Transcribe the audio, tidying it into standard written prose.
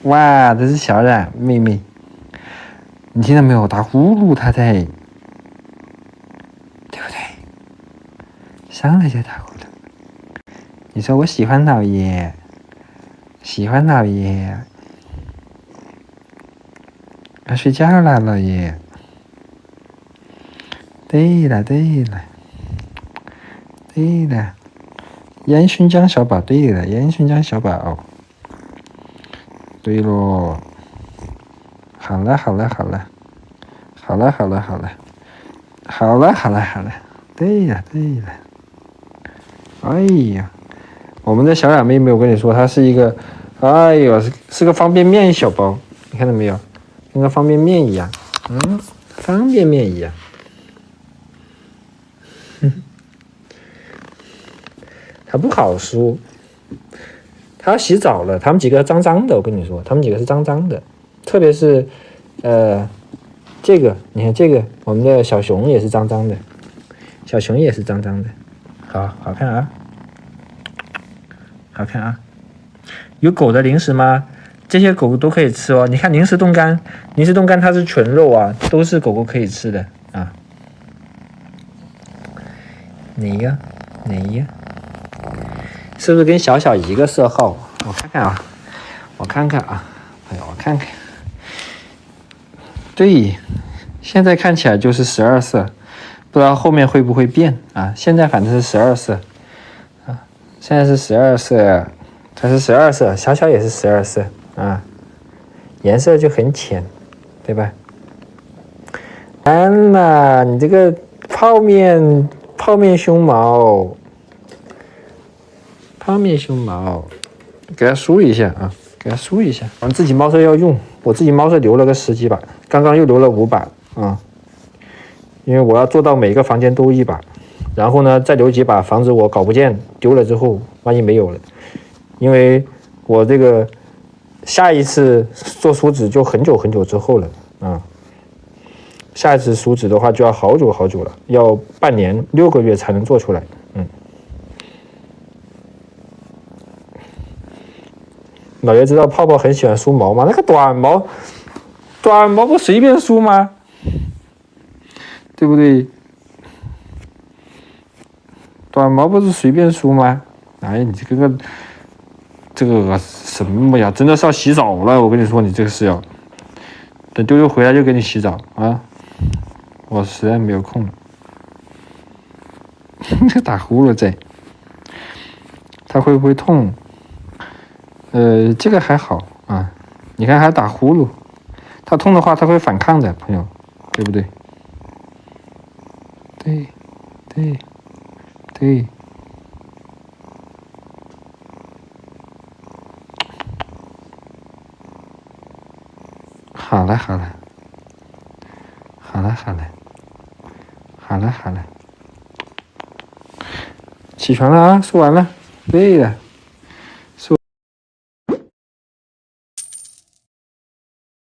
哇，这是小冉妹妹，你听到没有？打呼噜，她在，对不对？上来就打呼噜。你说我喜欢老爷，喜欢老爷。要睡觉了，老爷。对了，对了，对了，烟熏江小宝，对了，烟熏江小宝。对喽，好了，好了，好了，好了，好了，好了，好了，好了，好了，对呀，对了。哎呀，我们的小冉妹妹，我跟你说，她是一个，哎呦，是个方便面小包，你看到没有？跟个方便面一样，方便面一样。他不好梳，他要洗澡了。他们几个脏脏的，我跟你说，他们几个是脏脏的，特别是，这个，你看这个，我们的小熊也是脏脏的，小熊也是脏脏的，好看啊，好看啊。有狗的零食吗？这些狗狗都可以吃哦。你看零食冻干，零食冻干它是纯肉啊，都是狗狗可以吃的啊。哪呀？哪呀？是不是跟小小一个色号？我看看啊，我看看啊，哎呀，我看看。对，现在看起来就是12色，不知道后面会不会变啊？现在反正是12色啊，现在是12色，它是12色，小小也是12色啊，颜色就很浅，对吧？安娜，你这个泡面胸毛。泡面胸毛，给它梳一下啊，给它梳一下。我们自己猫舍要用，我自己猫舍留了个10几把，刚刚又留了5把啊，因为我要做到每个房间都1把，然后呢再留几把，防止我搞不见，丢了之后万一没有了。因为我这个下一次做梳子就很久很久之后了啊，下一次梳子的话就要好久好久了，要半年6个月才能做出来。老爷知道泡泡很喜欢梳毛吗？那个短毛不随便梳吗？对不对？短毛不是随便梳吗？哎，你这个什么呀？真的是要洗澡了，我跟你说，你这个是要等丢丢回来就给你洗澡啊！我实在没有空了。打呼噜在，他会不会痛？这个还好啊，你看还打呼噜，它痛的话它会反抗的，朋友，对不对？对，好了，起床了啊，说完了，对了。